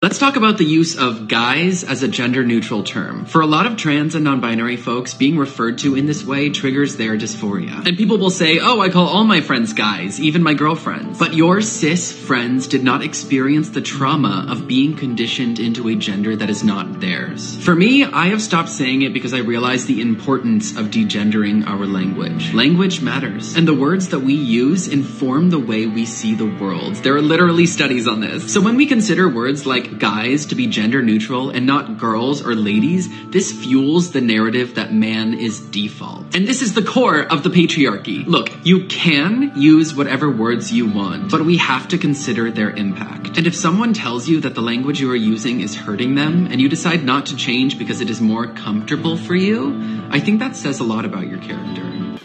Let's talk about the use of guys as a gender-neutral term. For a lot of trans and non-binary folks, being referred to in this way triggers their dysphoria. And people will say, oh, I call all my friends guys, even my girlfriends. But your cis friends did not experience the trauma of being conditioned into a gender that is not theirs. For me, I have stopped saying it because I realize the importance of degendering our language. Language matters. And the words that we use inform the way we see the world. There are literally studies on this. So when we consider words like guys to be gender neutral and not girls or ladies, this fuels the narrative that man is default. And this is the core of the patriarchy. Look, you can use whatever words you want, but we have to consider their impact. And if someone tells you that the language you are using is hurting them, and you decide not to change because it is more comfortable for you, I think that says a lot about your character.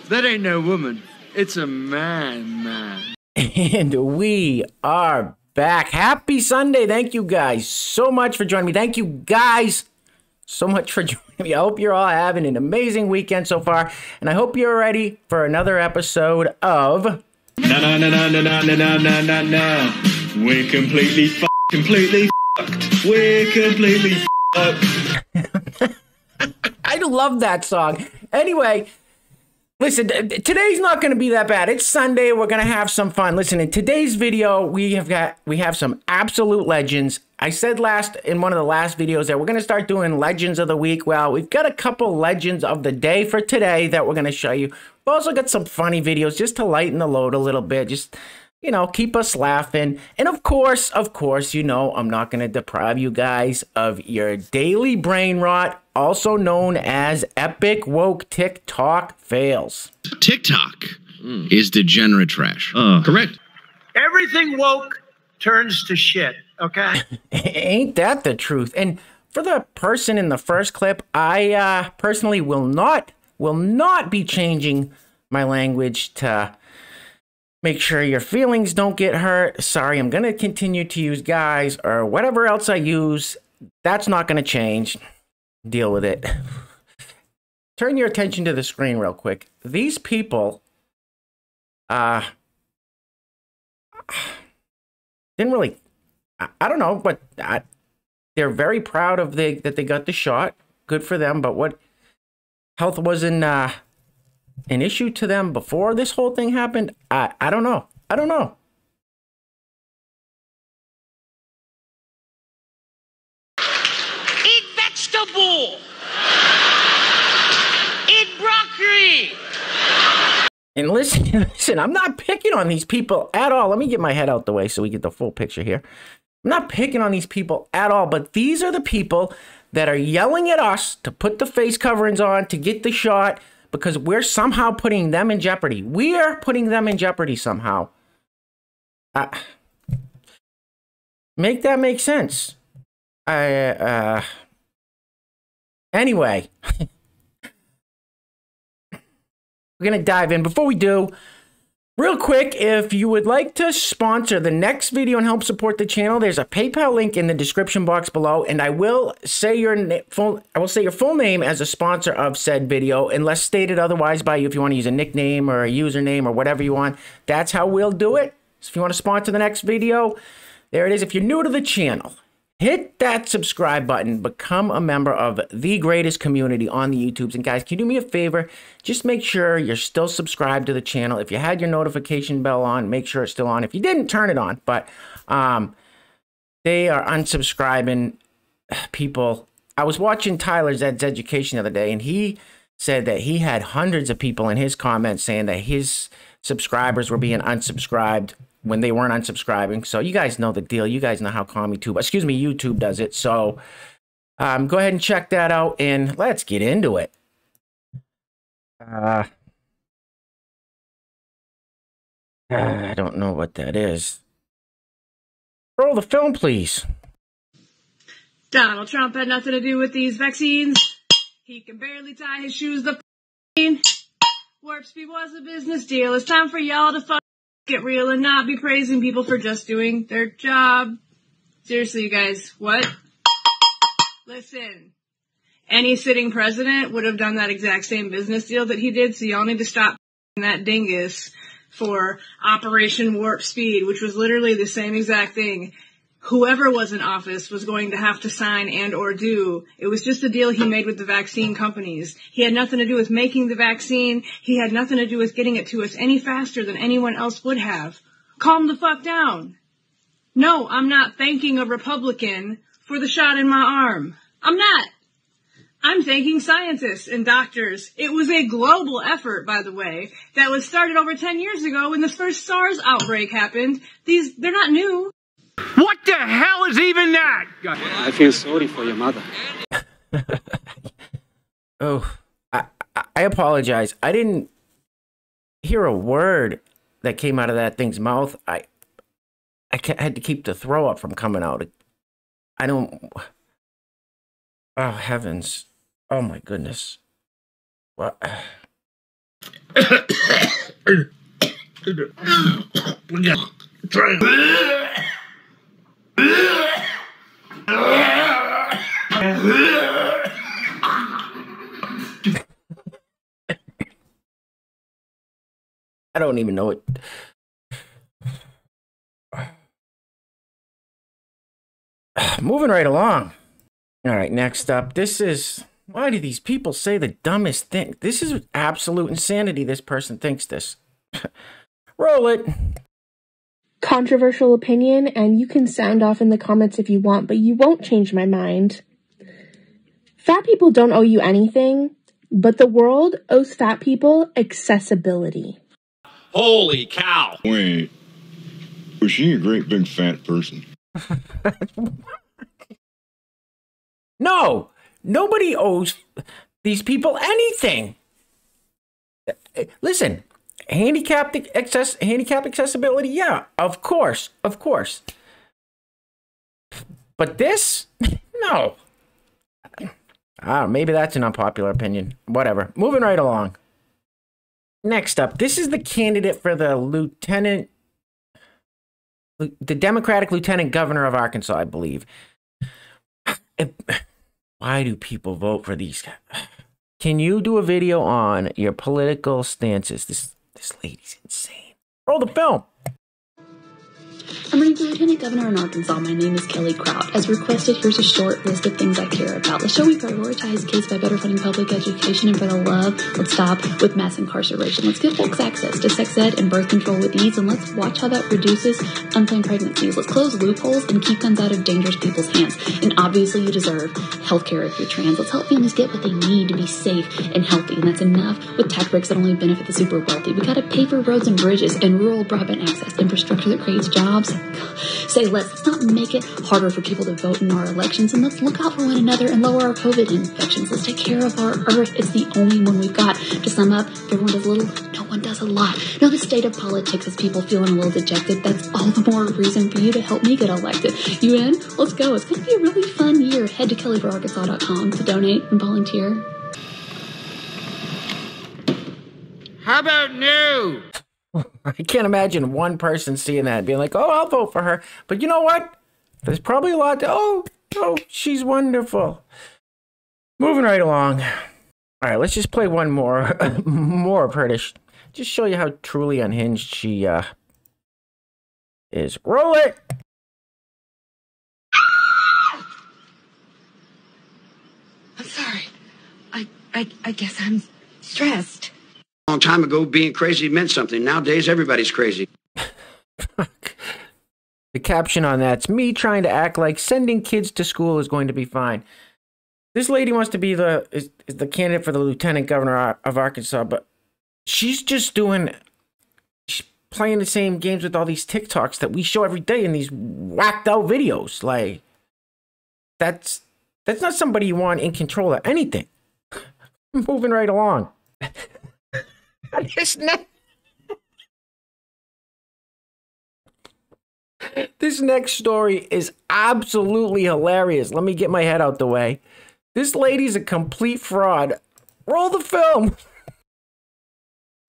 That ain't no woman. It's a man. And we are back. Happy Sunday. Thank you guys so much for joining me. Thank you guys so much for joining me. I hope you're all having an amazing weekend so far, and I hope you're ready for another episode of No. We're completely fucked. We're completely fucked. I love that song. Anyway, listen, today's not going to be that bad. It's Sunday. We're going to have some fun. Listen, in today's video, we have some absolute legends. I said in one of the last videos that we're going to start doing legends of the week. Well, we've got a couple legends of the day for today that we're going to show you. We've also got some funny videos just to lighten the load a little bit. Just, you know, keep us laughing. And of course, you know, I'm not going to deprive you guys of your daily brain rot, also known as epic woke TikTok fails. TikTok is degenerate trash. Correct. Everything woke turns to shit, okay? Ain't that the truth? And for the person in the first clip, I personally will not be changing my language to make sure your feelings don't get hurt. Sorry, I'm going to continue to use guys or whatever else I use. That's not going to change. Deal with it. Turn your attention to the screen real quick. These people didn't really, I don't know, but they're very proud of that they got the shot. Good for them. But what health wasn't an issue to them before this whole thing happened? I don't know. I don't know. Eat vegetable. Eat broccoli. And listen, I'm not picking on these people at all. Let me get my head out the way so we get the full picture here. I'm not picking on these people at all, but these are the people that are yelling at us to put the face coverings on, to get the shot, because we're somehow putting them in jeopardy. We are putting them in jeopardy somehow. Make that make sense. Anyway. We're going to dive in. Before we do, real quick, if you would like to sponsor the next video and help support the channel, there's a PayPal link in the description box below, and I will say your full name as a sponsor of said video, unless stated otherwise by you. If you want to use a nickname or a username or whatever you want, that's how we'll do it. So if you want to sponsor the next video, there it is. If you're new to the channel, hit that subscribe button, become a member of the greatest community on the YouTubes. And guys, can you do me a favor? Just make sure you're still subscribed to the channel. If you had your notification bell on, make sure it's still on. If you didn't, turn it on. But they are unsubscribing people. I was watching Tyler Zed's Education the other day, and he said that he had hundreds of people in his comments saying that his subscribers were being unsubscribed when they weren't unsubscribing. So you guys know the deal. You guys know how YouTube does it. So go ahead and check that out, and let's get into it. I don't know what that is. Roll the film, please. Donald Trump had nothing to do with these vaccines. He can barely tie his shoes the Warp Speed was a business deal. It's time for y'all to get real and not be praising people for just doing their job. Seriously, you guys, what? Listen, any sitting president would have done that exact same business deal that he did, so y'all need to stop that dingus for Operation Warp Speed, which was literally the same exact thing. whoever was in office was going to have to sign and or do. It was just a deal he made with the vaccine companies. He had nothing to do with making the vaccine. He had nothing to do with getting it to us any faster than anyone else would have. Calm the fuck down. No, I'm not thanking a Republican for the shot in my arm. I'm not. I'm thanking scientists and doctors. It was a global effort, by the way, that was started over 10 years ago when the first SARS outbreak happened. They're not new. What the hell is even that? I feel sorry for your mother. Oh, I apologize. I didn't hear a word that came out of that thing's mouth. I had to keep the throw up from coming out. I don't... Oh, heavens. Oh, my goodness. What? I don't even know it. Moving right along. All right, next up. This is... Why do these people say the dumbest thing? This is absolute insanity. This person thinks this. Roll it. Controversial opinion, and you can sound off in the comments if you want, but you won't change my mind. Fat people don't owe you anything, but the world owes fat people accessibility. Holy cow! Wait, was she a great big fat person? No, nobody owes these people anything. Listen, handicap accessibility, yeah, of course. But this, no. Maybe that's an unpopular opinion. Whatever. Moving right along. Next up, this is the candidate for the Democratic lieutenant governor of Arkansas, I believe. Why do people vote for these guys? Can you do a video on your political stances? This lady's insane. Roll the film. I'm running for Lieutenant Governor in Arkansas. My name is Kelly Kraut. As requested, here's a short list of things I care about. Let's show we prioritize kids by better funding public education, and for the love, let's stop with mass incarceration. Let's give folks access to sex ed and birth control with ease, and let's watch how that reduces unplanned pregnancies. Let's close loopholes and keep guns out of dangerous people's hands. And obviously, you deserve health care if you're trans. Let's help families get what they need to be safe and healthy, and that's enough with tax breaks that only benefit the super wealthy. We gotta pay for roads and bridges and rural broadband access, infrastructure that creates jobs. Say less. Let's not make it harder for people to vote in our elections, and let's look out for one another and lower our COVID infections. Let's take care of our earth. It's the only one we've got. To sum up, everyone does a little, no one does a lot. Know the state of politics has people feeling a little dejected. That's all the more reason for you to help me get elected. You in? Let's go. It's going to be a really fun year. Head to kellyforarkansas.com to donate and volunteer. How about no? I can't imagine one person seeing that and being like, oh, I'll vote for her. But you know what? There's probably a lot to, oh, she's wonderful. Moving right along. All right, let's just play one more, more of her to just show you how truly unhinged she is. Roll it. I'm sorry. I guess I'm stressed. A long time ago, being crazy meant something. Nowadays, everybody's crazy. The caption on that's me trying to act like sending kids to school is going to be fine. This lady wants to be the candidate for the lieutenant governor of Arkansas, but she's just she's playing the same games with all these TikToks that we show every day in these whacked out videos. Like, that's not somebody you want in control of anything. Moving right along. This next story is absolutely hilarious. Let me get my head out the way. This lady's a complete fraud. Roll the film.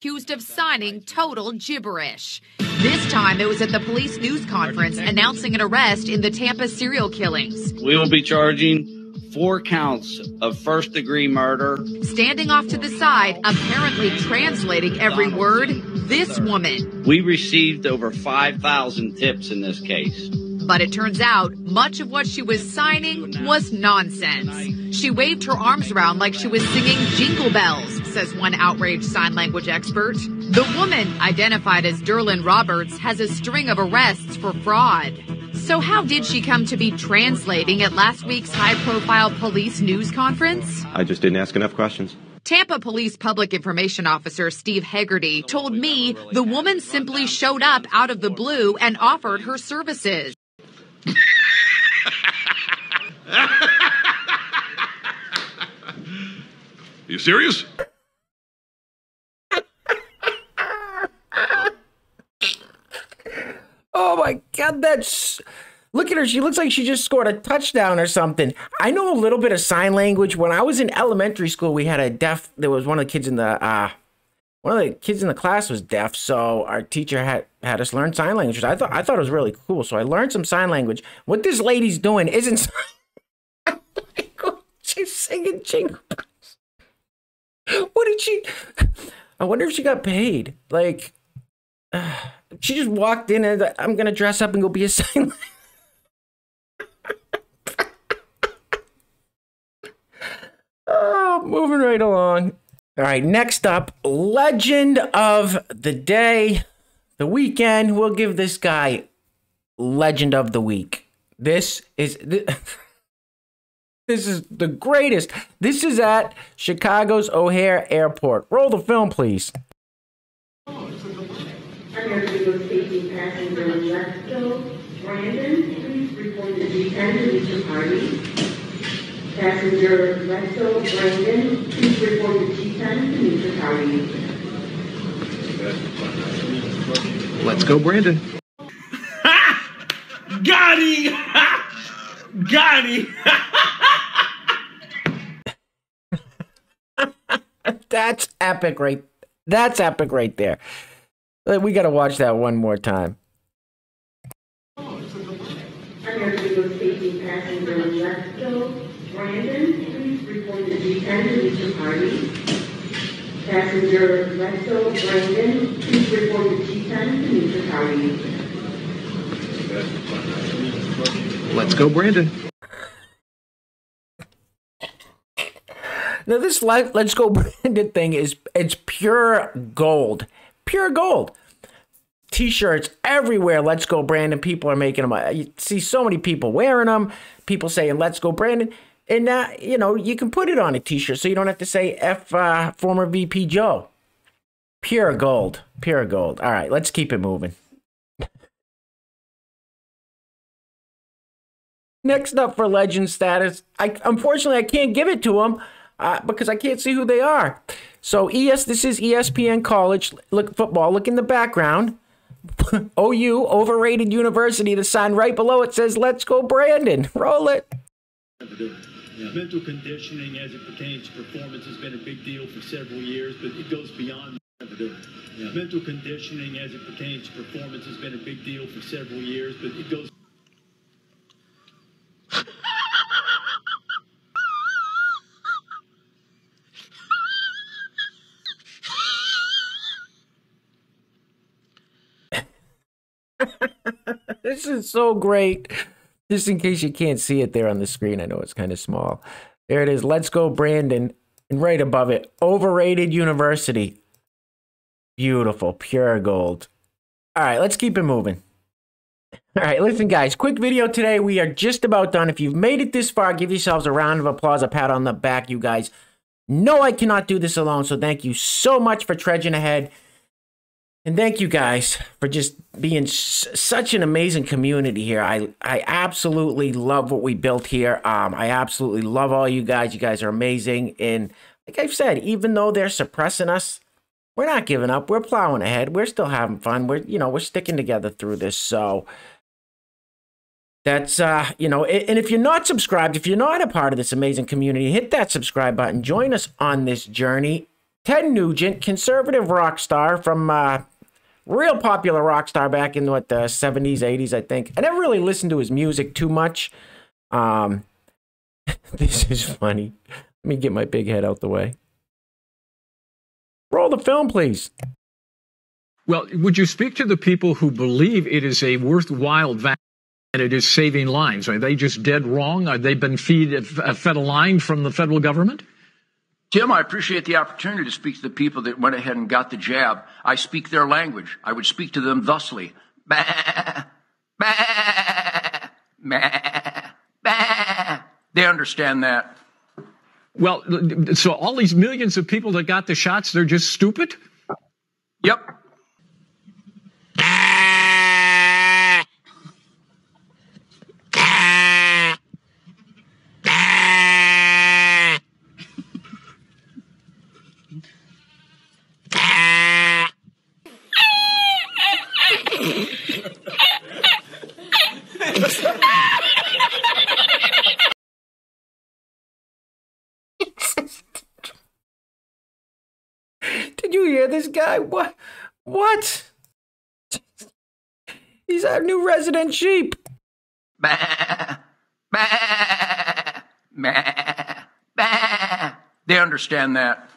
Accused of signing total gibberish. This time it was at the police news conference announcing an arrest in the Tampa serial killings. We will be charging 4 counts of first-degree murder. Standing off to the side, apparently translating every word, this woman. We received over 5,000 tips in this case. But it turns out much of what she was signing was nonsense. She waved her arms around like she was singing Jingle Bells, says one outraged sign language expert. The woman, identified as Derlin Roberts, has a string of arrests for fraud. So how did she come to be translating at last week's high-profile police news conference? I just didn't ask enough questions. Tampa Police Public Information Officer Steve Hegarty told me the woman simply showed up out of the blue and offered her services. You serious? Oh my God, that's... Look at her. She looks like she just scored a touchdown or something. I know a little bit of sign language. When I was in elementary school, we had a deaf... There was one of the kids in the... one of the kids in the class was deaf, so our teacher had us learn sign language. I thought it was really cool, so I learned some sign language. What this lady's doing isn't sign language. She's singing Jingle Bells. What did she... I wonder if she got paid. Like... she just walked in and I'm going to dress up and go be a sign language. Oh, moving right along. All right, next up, legend of the day, the weekend. We'll give this guy legend of the week. This is the greatest. This is at Chicago's O'Hare Airport. Roll the film, please. Safety passenger Lesto Brandon, please report to D10 to reach your party. Passenger Lesto Brandon, please report to D10 to meet your party. Let's go, Brandon. Got him! Got him! That's epic, right? That's epic right there. We got to watch that one more time. Safety passenger Lesto Brandon, please report to D10 to reach your party. Passenger Lesto Brandon, please report to D10 to meet your party. Let's go, Brandon. Now this Let's Go Brandon thing it's pure gold. Pure gold. T-shirts everywhere. Let's Go Brandon. People are making them. You see so many people wearing them. People saying Let's Go Brandon. And you know, you can put it on a T-shirt so you don't have to say F former VP Joe. Pure gold. Pure gold. All right, let's keep it moving. Next up for legend status. Unfortunately I can't give it to him because I can't see who they are. So this is ESPN College football. Look in the background. OU, overrated university. The sign right below it says Let's Go Brandon. Roll it. Mental conditioning as it pertains to performance has been a big deal for several years, but it goes beyond mental conditioning as it pertains to performance has been a big deal for several years, but it goes This is so great. Just in case you can't see it there on the screen, I know it's kind of small. There it is. Let's Go Brandon. And right above it, overrated university. Beautiful. Pure gold. All right, let's keep it moving. All right, listen, guys. Quick video today. We are just about done. If you've made it this far, give yourselves a round of applause, a pat on the back. You guys know I cannot do this alone, so thank you so much for trudging ahead. And thank you guys for just being such an amazing community here. I absolutely love what we built here. I absolutely love all you guys. You guys are amazing. And like I've said, even though they're suppressing us, we're not giving up. We're plowing ahead. We're still having fun. We're sticking together through this. So that's, and if you're not subscribed, if you're not a part of this amazing community, hit that subscribe button. Join us on this journey. Ted Nugent, conservative rock star from, real popular rock star back in the 70s, 80s, I think. I never really listened to his music too much. This is funny. Let me get my big head out the way. Roll the film, please. Well, would you speak to the people who believe it is a worthwhile And it is saving lives. Are they just dead wrong? Are they been fed a line from the federal government? Tim, I appreciate the opportunity to speak to the people that went ahead and got the jab. I speak their language. I would speak to them thusly. Bah, bah, bah, bah. They understand that. Well, so all these millions of people that got the shots, they're just stupid? Yep. Did you hear this guy? What? What? He's our new resident sheep. Bah, bah, bah, bah. They understand that.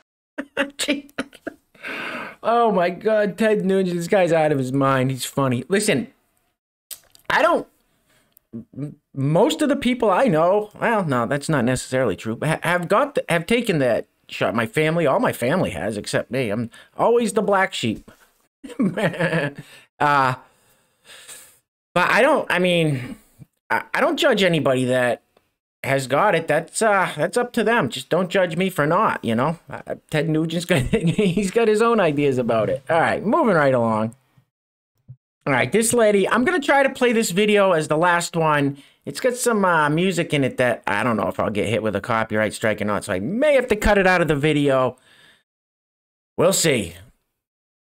Oh my God, Ted Nugent, this guy's out of his mind. He's funny. Listen, most of the people I know, well, no, that's not necessarily true, but have taken that shot. My family, all my family has, except me. I'm always the black sheep. But I don't judge anybody that has got it. That's up to them. Just don't judge me for not, you know. Ted Nugent's he's got his own ideas about it. All right, moving right along. All right, this lady, I'm going to try to play this video as the last one. It's got some music in it that I don't know if I'll get hit with a copyright strike or not, so I may have to cut it out of the video. We'll see.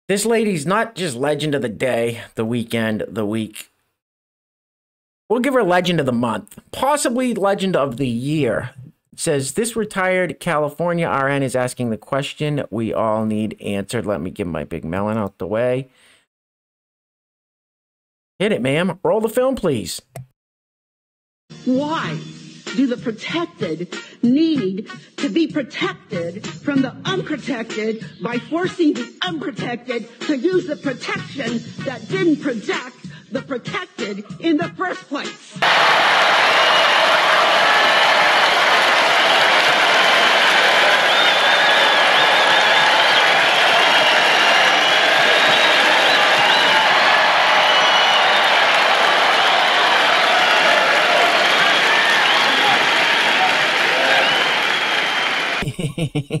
This lady's not just legend of the day, the weekend, the week. We'll give her legend of the month, possibly legend of the year. It says, this retired California RN is asking the question we all need answered. Let me get my big melon out the way. Hit it, ma'am. Roll the film, please. Why do the protected need to be protected from the unprotected by forcing the unprotected to use the protection that didn't protect the protected in the first place?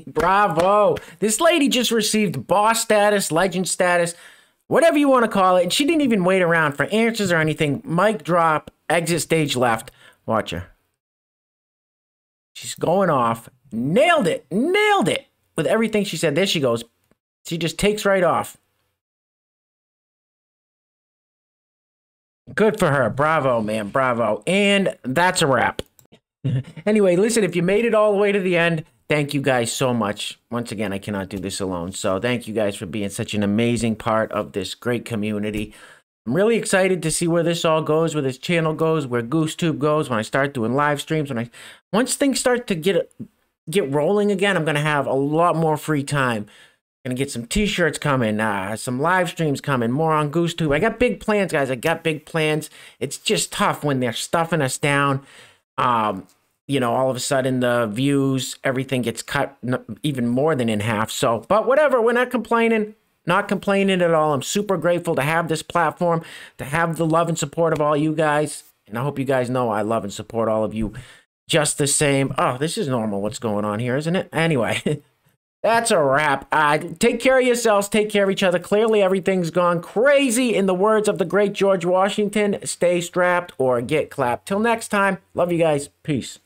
Bravo. This lady just received boss status, legend status, whatever you want to call it. And she didn't even wait around for answers or anything. Mic drop, exit stage left. Watch her. She's going off. Nailed it. Nailed it. With everything she said. There she goes. She just takes right off. Good for her. Bravo, man. Bravo. And that's a wrap. Anyway, listen, if you made it all the way to the end, thank you guys so much. Once again, I cannot do this alone. So thank you guys for being such an amazing part of this great community. I'm really excited to see where this all goes, where this channel goes, where GooseTube goes, when I start doing live streams. Once things start to get rolling again, I'm going to have a lot more free time. I'm going to get some t-shirts coming, some live streams coming, more on GooseTube. I got big plans, guys. I got big plans. It's just tough when they're stuffing us down. You know, all of a sudden the views, everything gets cut even more than in half. So, but whatever, we're not complaining at all. I'm super grateful to have this platform, to have the love and support of all you guys. And I hope you guys know I love and support all of you just the same. Oh, this is normal what's going on here, isn't it? Anyway, that's a wrap. Take care of yourselves. Take care of each other. Clearly, everything's gone crazy. In the words of the great George Washington, stay strapped or get clapped. Till next time, love you guys. Peace.